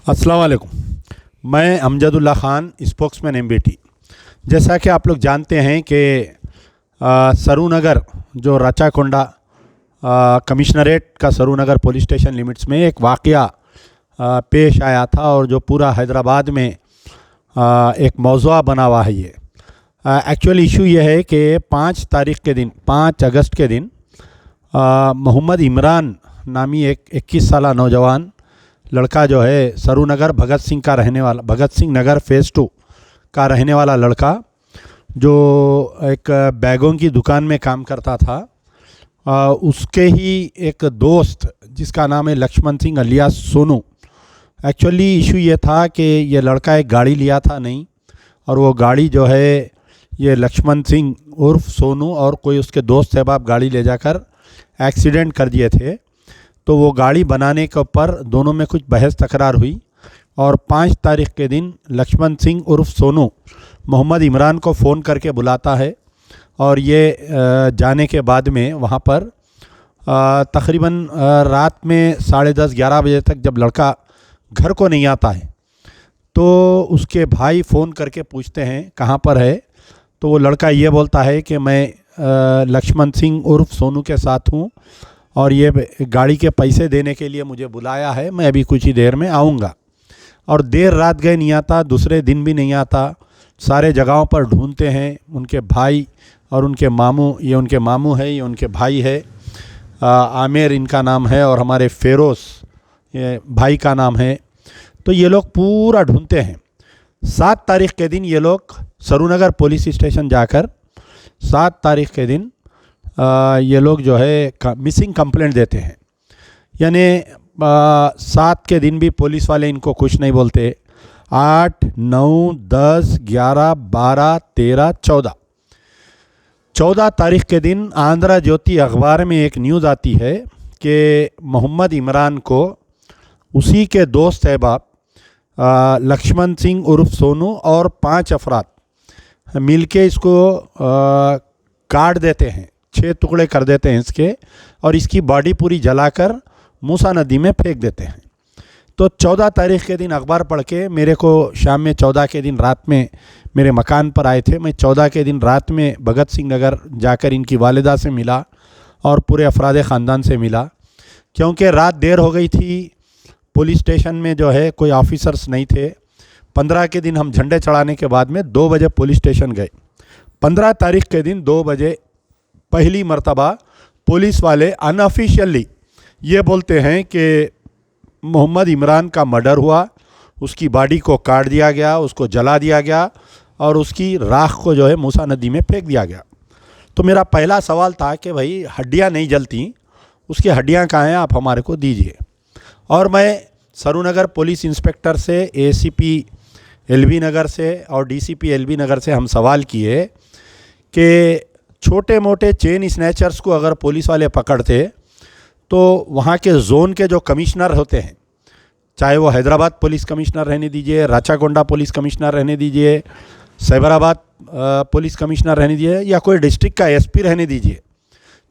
अस्सलाम वालेकुम। मैं अमजदुल्ला ख़ान, स्पोक्समैन एमबीटी। जैसा कि आप लोग जानते हैं कि सरूनगर जो राचाकोंडा कमिश्नरेट का सरूनगर पुलिस स्टेशन लिमिट्स में एक वाक़या पेश आया था और जो पूरा हैदराबाद में एक मौज़ूआ बना हुआ है। ये एक्चुअल इशू ये है कि 5 तारीख़ के दिन, 5 अगस्त के दिन मोहम्मद इमरान नामी एक 21 साला नौजवान लड़का जो है सरूनगर भगत सिंह नगर फ़ेज़ 2 का रहने वाला लड़का, जो एक बैगों की दुकान में काम करता था, उसके ही एक दोस्त जिसका नाम है Laxman Singh alias Sonu. Actually issue ये था कि ये लड़का एक गाड़ी लिया था नहीं, और वो गाड़ी जो है ये लक्ष्मण सिंह उर्फ सोनू और कोई उसके दोस्त साहब गाड़ी ले जाकर एक्सीडेंट कर दिए थे। तो वो गाड़ी बनाने के ऊपर दोनों में कुछ बहस तकरार हुई और 5 तारीख़ के दिन लक्ष्मण सिंह उर्फ सोनू मोहम्मद इमरान को फ़ोन करके बुलाता है। और ये जाने के बाद में वहाँ पर तकरीबन रात में 10:30-11 बजे तक जब लड़का घर को नहीं आता है तो उसके भाई फ़ोन करके पूछते हैं कहाँ पर है। तो वो लड़का ये बोलता है कि मैं लक्ष्मण सिंह उर्फ सोनू के साथ हूँ और ये गाड़ी के पैसे देने के लिए मुझे बुलाया है, मैं अभी कुछ ही देर में आऊँगा। और देर रात गए नहीं आता, दूसरे दिन भी नहीं आता, सारे जगहों पर ढूंढते हैं। उनके भाई और उनके मामू, ये उनके मामू है, ये उनके भाई है, आमिर इनका नाम है और हमारे फ़ेरोज़ ये भाई का नाम है। तो ये लोग पूरा ढूंढते हैं। 7 तारीख़ के दिन ये लोग सरूनगर पुलिस स्टेशन जाकर 7 तारीख़ के दिन ये लोग जो है मिसिंग कंप्लेंट देते हैं। यानी 7 के दिन भी पुलिस वाले इनको कुछ नहीं बोलते। 8, 9, 10, 11, 12, 13, 14 तारीख़ के दिन आंध्रा ज्योति अखबार में एक न्यूज़ आती है कि मोहम्मद इमरान को उसी के दोस्त अहबाब लक्ष्मण सिंह उर्फ सोनू और 5 अफराद मिलके इसको काट देते हैं, 6 टुकड़े कर देते हैं इसके, और इसकी बॉडी पूरी जलाकर मूसा नदी में फेंक देते हैं। तो 14 तारीख़ के दिन अखबार पढ़ के मेरे को शाम में 14 के दिन रात में मेरे मकान पर आए थे। मैं 14 के दिन रात में भगत सिंह नगर जाकर इनकी वालिदा से मिला और पूरे अफराद ख़ानदान से मिला, क्योंकि रात देर हो गई थी। पुलिस स्टेशन में जो है कोई ऑफिसर्स नहीं थे। 15 के दिन हम झंडे चढ़ाने के बाद में 2 बजे पुलिस स्टेशन गए। 15 तारीख़ के दिन 2 बजे पहली मर्तबा पुलिस वाले अनऑफिशियली ये बोलते हैं कि मोहम्मद इमरान का मर्डर हुआ, उसकी बॉडी को काट दिया गया, उसको जला दिया गया और उसकी राख को जो है मूसा नदी में फेंक दिया गया। तो मेरा पहला सवाल था कि भाई हड्डियां नहीं जलती, उसकी हड्डियां कहाँ हैं, आप हमारे को दीजिए। और मैं सरूनगर पुलिस इंस्पेक्टर से, एसीपी एलबी नगर से और डीसीपी एलबी नगर से हम सवाल किए कि छोटे मोटे चेन स्नैचर्स को अगर पुलिस वाले पकड़ते तो वहाँ के ज़ोन के जो कमिश्नर होते हैं, चाहे वो हैदराबाद पुलिस कमिश्नर रहने दीजिए, राचाकोंडा पुलिस कमिश्नर रहने दीजिए, साइबराबाद पुलिस कमिश्नर रहने दीजिए, या कोई डिस्ट्रिक्ट का एसपी रहने दीजिए,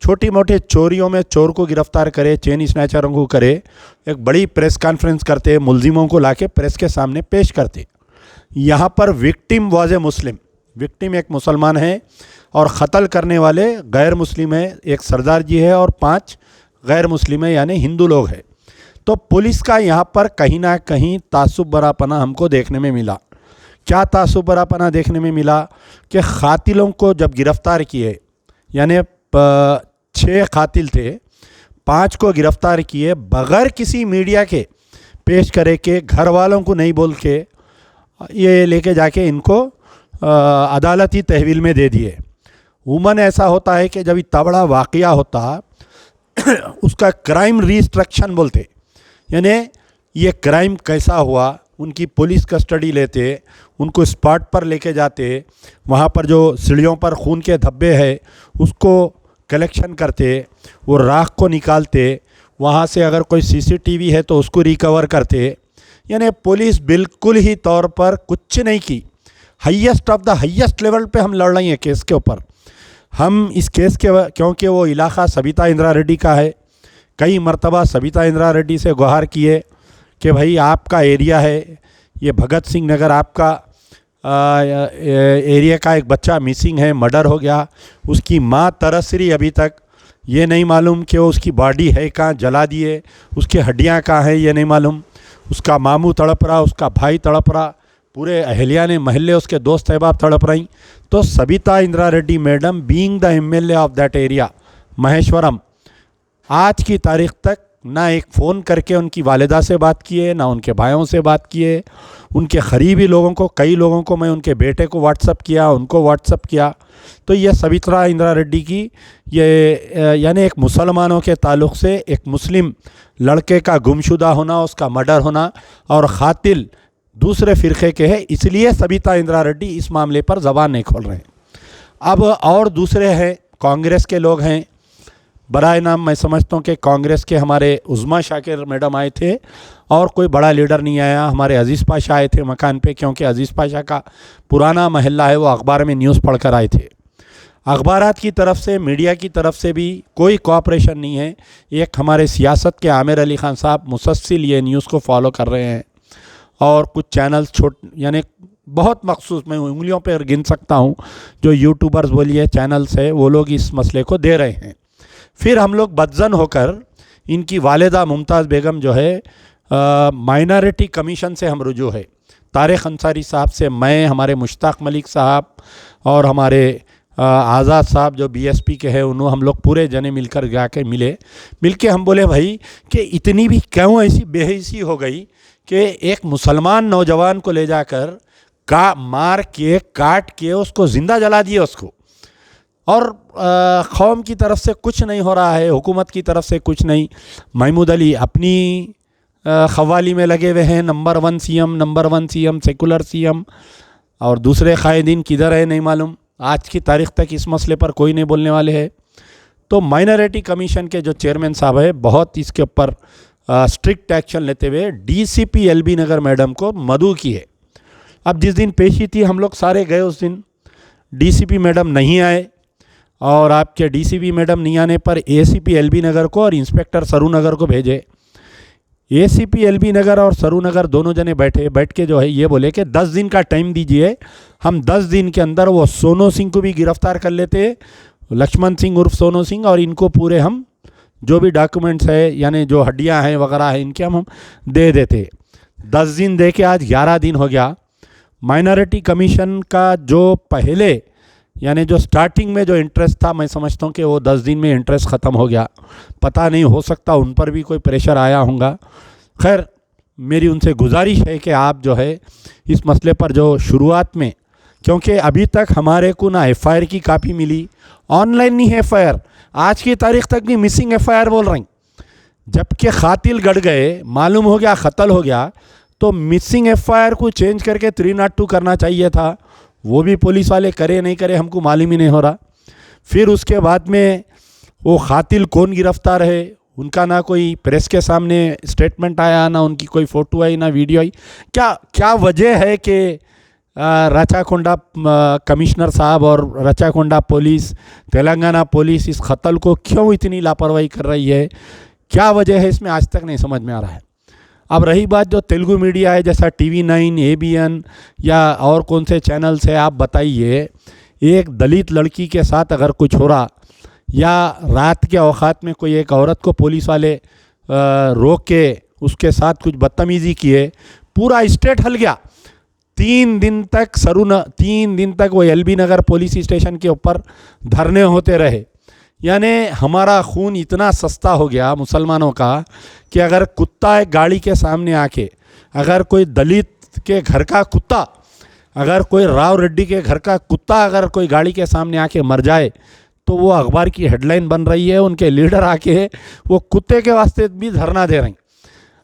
छोटी मोटे चोरियों में चोर को गिरफ्तार करे, चेन स्नैचरों को करे, एक बड़ी प्रेस कॉन्फ्रेंस करते, मुलजिमों को लाके प्रेस के सामने पेश करते। यहाँ पर victim was a Muslim, victim एक मुसलमान है और क़त्ल करने वाले गैर मुस्लिम है, एक सरदार जी है और 5 गैर मुस्लिम है, यानी हिंदू लोग हैं। तो पुलिस का यहाँ पर कहीं ना कहीं तासुब बरापना हमको देखने में मिला। क्या तासुब बरापना देखने में मिला कि क़ातिलों को जब गिरफ़्तार किए, यानी 6 क़ातिल थे, 5 को गिरफ़्तार किए बग़ैर किसी मीडिया के पेश करे के, घर वालों को नहीं बोल के ये लेके जाके इनको अदालती तहवील में दे दिए। उमन ऐसा होता है कि जब इतना बड़ा वाक़या होता उसका क्राइम रिस्ट्रक्शन बोलते, यानी ये क्राइम कैसा हुआ, उनकी पुलिस कस्टडी लेते, उनको स्पॉट पर लेके जाते, वहाँ पर जो सीढ़ियों पर खून के धब्बे हैं उसको कलेक्शन करते, वो राख को निकालते, वहाँ से अगर कोई सीसीटीवी है तो उसको रिकवर करते। यानी पुलिस बिल्कुल ही तौर पर कुछ नहीं की। Highest of the highest level पे हम लड़ रहे हैं केस के ऊपर। हम इस केस के क्योंकि वो इलाका सबिता इंदिरा रेड्डी का है, कई मरतबा सबिता इंदिरा रेड्डी से गुहार किए कि भाई आपका एरिया है, ये भगत सिंह नगर आपका एरिया का एक बच्चा मिसिंग है, मर्डर हो गया, उसकी माँ तरस रही अभी तक, ये नहीं मालूम कि वो उसकी बॉडी है कहाँ, जला दिए, उसकी हड्डियाँ कहाँ हैं ये नहीं मालूम, उसका मामू तड़प रहा, उसका भाई तड़प रहा, पूरे अहलिया ने महल्ले उसके दोस्त अहबाब तड़प रही। तो Sabita Indira Reddy madam being the MLA of that area Maheshwaram, आज की तारीख तक ना एक फ़ोन करके उनकी वालिदा से बात किए, ना उनके भाइयों से बात किए। उनके करीबी लोगों को, कई लोगों को मैं उनके बेटे को व्हाट्सअप किया, उनको व्हाट्सअप किया। तो ये सबिता इंदिरा रेड्डी की ये यानी एक मुसलमानों के ताल्लुक़ से एक मुस्लिम लड़के का गुमशुदा होना, उसका मर्डर होना, और क़ातिल दूसरे फ़िरक़े के हैं, इसलिए सबिता इंदिरा रेड्डी इस मामले पर ज़बान नहीं खोल रहे हैं। अब और दूसरे हैं, कांग्रेस के लोग हैं, बराए नाम मैं समझता हूँ कि कांग्रेस के हमारे उज़्मा शाकिर मैडम आए थे और कोई बड़ा लीडर नहीं आया। हमारे अज़ीज़ पाशा आए थे मकान पे, क्योंकि अज़ीज़ पाशा का पुराना महल्ला है, वो अखबार में न्यूज़ पढ़ कर आए थे। अखबारात की तरफ से, मीडिया की तरफ से भी कोई कोऑपरेशन नहीं है। एक हमारे सियासत के आमिर अली ख़ान साहब मुसलसल ये न्यूज़ को फॉलो कर रहे हैं, और कुछ चैनल्स यानी बहुत मखसूस, मैं उंगलियों पर गिन सकता हूँ जो यूट्यूबर्स बोलिए चैनल्स है, वो लोग इस मसले को दे रहे हैं। फिर हम लोग बदजन होकर इनकी वालिदा मुमताज़ बेगम जो है माइनॉरिटी कमीशन से हम रुजू है, तारिक अंसारी साहब से, मैं, हमारे मुश्ताक मलिक साहब और हमारे आज़ाद साहब जो बीएसपी के हैं, उन्होंने हम लोग पूरे जने मिलकर जाके मिल के हम बोले भाई कि इतनी भी क्यों ऐसी बेहिसी हो गई कि एक मुसलमान नौजवान को ले जाकर मार के काट के उसको ज़िंदा जला दिए उसको, और कौम की तरफ से कुछ नहीं हो रहा है, हुकूमत की तरफ से कुछ नहीं। महमूद अली अपनी खवाली में लगे हुए हैं, number one CM, secular CM, और दूसरे कायदीन किधर है नहीं मालूम। आज की तारीख़ तक इस मसले पर कोई नहीं बोलने वाले है। तो माइनॉरिटी कमीशन के जो चेयरमैन साहब है, बहुत इसके ऊपर स्ट्रिक्ट एक्शन लेते हुए डीसीपी एलबी नगर मैडम को मदऊ की है। अब जिस दिन पेशी थी हम लोग सारे गए, उस दिन डीसीपी मैडम नहीं आए, और आपके डीसीपी मैडम नहीं आने पर एसीपी एलबी नगर को और इंस्पेक्टर सरू नगर को भेजे। एसीपी एलबी नगर और सरू नगर दोनों जने बैठ के जो है ये बोले कि 10 दिन का टाइम दीजिए, हम 10 दिन के अंदर वो सोनू सिंह को भी गिरफ़्तार कर लेते, लक्ष्मण सिंह उर्फ सोनू सिंह, और इनको पूरे हम जो भी डॉक्यूमेंट्स है यानी जो हड्डियां हैं वगैरह है इनके हम दे देते। 10 दिन दे के आज 11 दिन हो गया। माइनॉरिटी कमीशन का जो पहले यानी जो स्टार्टिंग में जो इंटरेस्ट था, मैं समझता हूँ कि वो 10 दिन में इंटरेस्ट ख़त्म हो गया। पता नहीं, हो सकता उन पर भी कोई प्रेशर आया होगा। खैर, मेरी उनसे गुजारिश है कि आप जो है इस मसले पर जो शुरुआत में, क्योंकि अभी तक हमारे को ना एफआईआर की कापी मिली, ऑनलाइन नहीं है एफआईआर, आज की तारीख तक भी मिसिंग एफआईआर बोल रही, जबकि क़ातिल गड़ गए, मालूम हो गया कत्ल हो गया, तो मिसिंग एफआईआर को चेंज करके 302 करना चाहिए था। वो भी पुलिस वाले करे नहीं करे हमको मालूम ही नहीं हो रहा। फिर उसके बाद में वो क़ातिल कौन गिरफ़्तार है, उनका ना कोई प्रेस के सामने स्टेटमेंट आया, ना उनकी कोई फ़ोटो आई, ना वीडियो आई। क्या वजह है कि रचाकोंडा कमिश्नर साहब और रचाकोंडा पुलिस, तेलंगाना पुलिस इस कत्ल को क्यों इतनी लापरवाही कर रही है? क्या वजह है, इसमें आज तक नहीं समझ में आ रहा है। अब रही बात जो तेलुगु मीडिया है, जैसा TV9, ABN या और कौन से चैनल्स है, आप बताइए, एक दलित लड़की के साथ अगर कुछ हो रहा, या रात के औकात में कोई एक औरत को पुलिस वाले रोक के उसके साथ कुछ बदतमीज़ी किए, पूरा स्टेट हल गया। 3 दिन तक वो एलबी नगर पुलिस स्टेशन के ऊपर धरने होते रहे। यानी हमारा खून इतना सस्ता हो गया मुसलमानों का कि अगर कुत्ता एक गाड़ी के सामने आके, अगर कोई दलित के घर का कुत्ता, अगर कोई राव रेड्डी के घर का कुत्ता अगर कोई गाड़ी के सामने आके मर जाए, तो वो अखबार की हेडलाइन बन रही है, उनके लीडर आके वो कुत्ते के वास्ते भी धरना दे रहे हैं।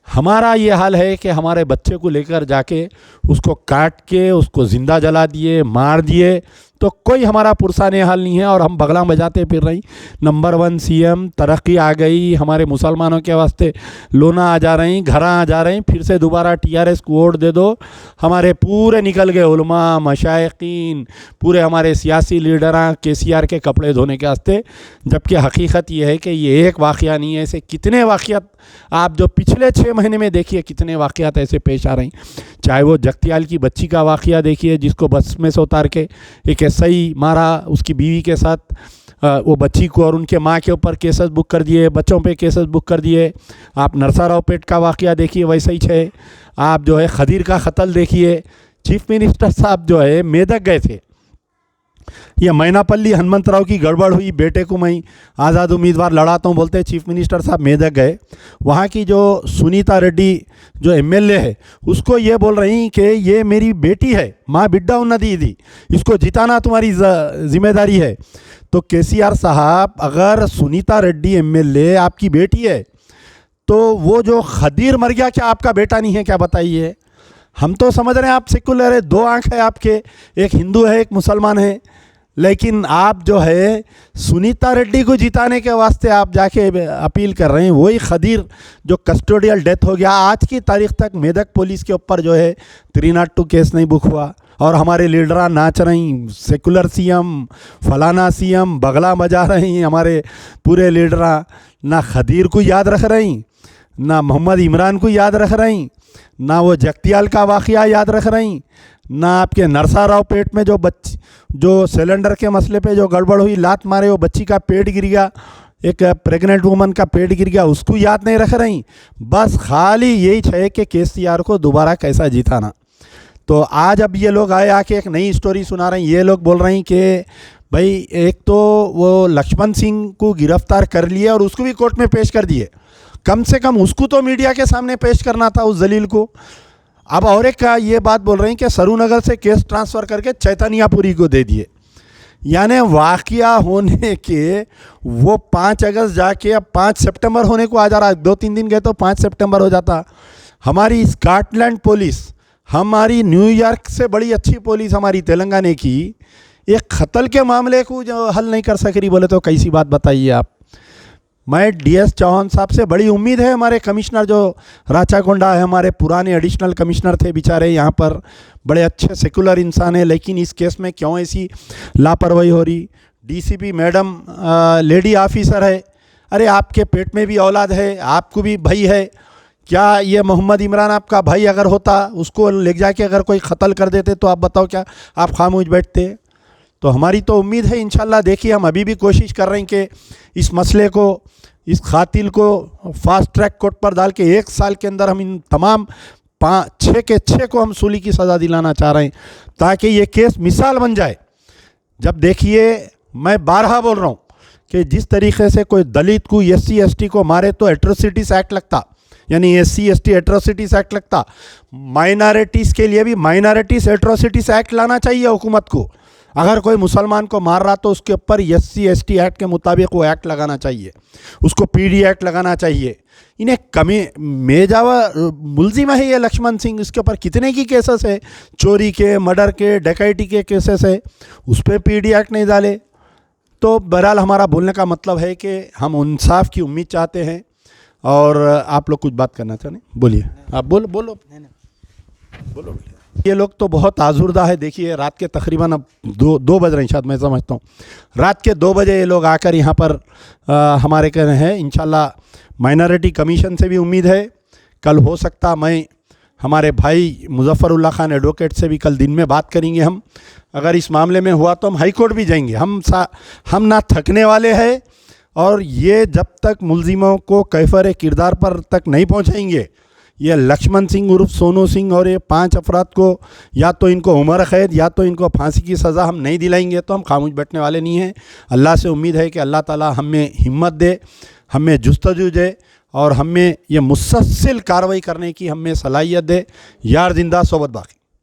हमारा ये हाल है कि हमारे बच्चे को लेकर जाके उसको काट के उसको ज़िंदा जला दिए, मार दिए, तो कोई हमारा पुरसाने हाल नहीं है और हम बगला बजाते फिर रही। नंबर 1 सीएम, तरक्की आ गई, हमारे मुसलमानों के वास्ते लोना आ जा रही, घरा आ जा रही, फिर से दोबारा टीआरएस को वोट दे दो। हमारे पूरे निकल गए उलमा, मशाइखीन, पूरे हमारे सियासी लीडर केसीआर के कपड़े धोने के वास्ते। जबकि हकीकत ये है कि ये एक वाक़या नहीं है, ऐसे कितने वाक़यात आप जो पिछले 6 महीने में देखिए, कितने वाक़यात ऐसे पेश आ रही। चाहे वो जगतियाल की बच्ची का वाक़या देखिए, जिसको बस में से उतार के एक एसआई मारा, उसकी बीवी के साथ वो बच्ची को और उनके माँ के ऊपर केसेस बुक कर दिए, बच्चों पे केसेस बुक कर दिए। आप नरसाराव पेट का वाक़या देखिए, वैसे ही है। आप जो है खदीर का कत्ल देखिए, चीफ मिनिस्टर साहब जो है मेदक गए थे। ये मैनापल्ली हनुमंतराव की गड़बड़ हुई, बेटे को मैं आज़ाद उम्मीदवार लड़ाता हूँ बोलते चीफ मिनिस्टर साहब मेदक गए। वहाँ की जो सुनीता रेड्डी जो एमएलए है, उसको ये बोल रही कि ये मेरी बेटी है, माँ बिड्डा उन्नति दी, इसको जिताना तुम्हारी जिम्मेदारी है। तो केसीआर साहब, अगर सुनीता रेड्डी एमएलए आपकी बेटी है तो वो जो खदीर मर गया, क्या आपका बेटा नहीं है क्या? बताइए। हम तो समझ रहे हैं आप सेकुलर है, 2 आँख है आपके, एक हिंदू है एक मुसलमान है, लेकिन आप जो है सुनीता रेड्डी को जिताने के वास्ते आप जाके अपील कर रहे हैं। वही खदीर जो कस्टोडियल डेथ हो गया, आज की तारीख तक मेदक पुलिस के ऊपर जो है 302 केस नहीं बुक हुआ और हमारे लीडर नाच रही, सेकुलर सीएम, फलाना सीएम, बगला बजा रही। हमारे पूरे लीडर ना खदीर को याद रख रही, ना मोहम्मद इमरान को याद रख रही, ना वो जगतियाल का वाक़या याद रख रही, ना आपके नरसाराव पेट में जो सिलेंडर के मसले पे जो गड़बड़ हुई, लात मारे वो बच्ची का पेट गिर गया, एक प्रेग्नेंट वुमन का पेट गिर गया, उसको याद नहीं रख रही। बस खाली यही है कि केसीआर को दोबारा कैसा जिताना। तो आज अब ये लोग आए आके एक नई स्टोरी सुना रहे हैं। ये लोग बोल रहे हैं कि भाई एक तो वो लक्ष्मण सिंह को गिरफ्तार कर लिए और उसको भी कोर्ट में पेश कर दिए, कम से कम उसको तो मीडिया के सामने पेश करना था उस जलील को। अब और एक का ये बात बोल रहे हैं कि सरूनगर से केस ट्रांसफ़र करके चैतन्यापुरी को दे दिए। यानी वाक़या होने के वो 5 अगस्त जाके अब 5 सितंबर होने को आ जा रहा है। 2-3 दिन गए तो 5 सितंबर हो जाता। हमारी स्कॉटलैंड पुलिस, हमारी न्यूयॉर्क से बड़ी अच्छी पुलिस हमारी तेलंगाना की, एक कत्ल के मामले को जो हल नहीं कर सक रही, बोले तो कैसी बात बताइए आप। मैं डीएस चौहान साहब से बड़ी उम्मीद है। हमारे कमिश्नर जो राचाकोंडा है, हमारे पुराने एडिशनल कमिश्नर थे बेचारे, यहाँ पर बड़े अच्छे सेकुलर इंसान हैं, लेकिन इस केस में क्यों ऐसी लापरवाही हो रही। डीसीपी मैडम लेडी ऑफिसर है, अरे आपके पेट में भी औलाद है, आपको भी भाई है। क्या ये मोहम्मद इमरान आपका भाई अगर होता, उसको ले जाके अगर कोई कत्ल कर देते तो आप बताओ क्या आप खामोश बैठते? तो हमारी तो उम्मीद है इंशाल्लाह। देखिए, हम अभी भी कोशिश कर रहे हैं कि इस मसले को, इस कातिल को फास्ट ट्रैक कोर्ट पर डाल के 1 साल के अंदर हम इन तमाम 6 के 6 को हम सूली की सज़ा दिलाना चाह रहे हैं, ताकि ये केस मिसाल बन जाए। जब देखिए, मैं बारहा बोल रहा हूँ कि जिस तरीके से कोई दलित को, SC ST को मारे तो एट्रोसिटीज़ एक्ट लगता, यानी SC ST एट्रोसिटीज़ एक्ट लगता। माइनॉरिटीज़ के लिए भी माइनॉरिटीज़ एट्रोसिटीज़ एक्ट लाना चाहिए हुकूमत को। अगर कोई मुसलमान को मार रहा तो उसके ऊपर SC ST एक्ट के मुताबिक वो एक्ट लगाना चाहिए, उसको PD एक्ट लगाना चाहिए। इन्हें कमी मेजावा मुलजिम है ये लक्ष्मण सिंह, इसके ऊपर कितने की केसेस है, चोरी के, मर्डर के, डकैती के केसेस है, उस पर PD एक्ट नहीं डाले। तो बहरहाल हमारा बोलने का मतलब है कि हम इंसाफ की उम्मीद चाहते हैं। और आप लोग कुछ बात करना चाहते हैं, बोलिए। आप बोलो बोलो बोलो। ये लोग तो बहुत आजुर्दा है। देखिए, रात के तकरीबन अब 2 बज रहे हैं, शायद मैं समझता हूँ रात के 2 बजे ये लोग आकर यहाँ पर हमारे कह रहे हैं। इंशाल्लाह माइनॉरिटी कमीशन से भी उम्मीद है, कल हो सकता मैं हमारे भाई मुजफ्फरुल्लाह खान एडवोकेट से भी कल दिन में बात करेंगे। हम अगर इस मामले में हुआ तो हम हाई कोर्ट भी जाएंगे। हम ना थकने वाले हैं, और ये जब तक मुलजिमों को कैफर किरदार पर तक नहीं पहुँचाएंगे, ये लक्ष्मण सिंह उर्फ सोनू सिंह और ये 5 अफराद को या तो इनको उम्र कैद या तो इनको फांसी की सज़ा हम नहीं दिलाएंगे तो हम खामोश बैठने वाले नहीं हैं। अल्लाह से उम्मीद है कि अल्लाह ताला हमें हिम्मत दे, हमें जुस्तजू दे और हमें ये मुसलसल कार्रवाई करने की हमें सलाहियत दे। यार जिंदा सोबत बाकी।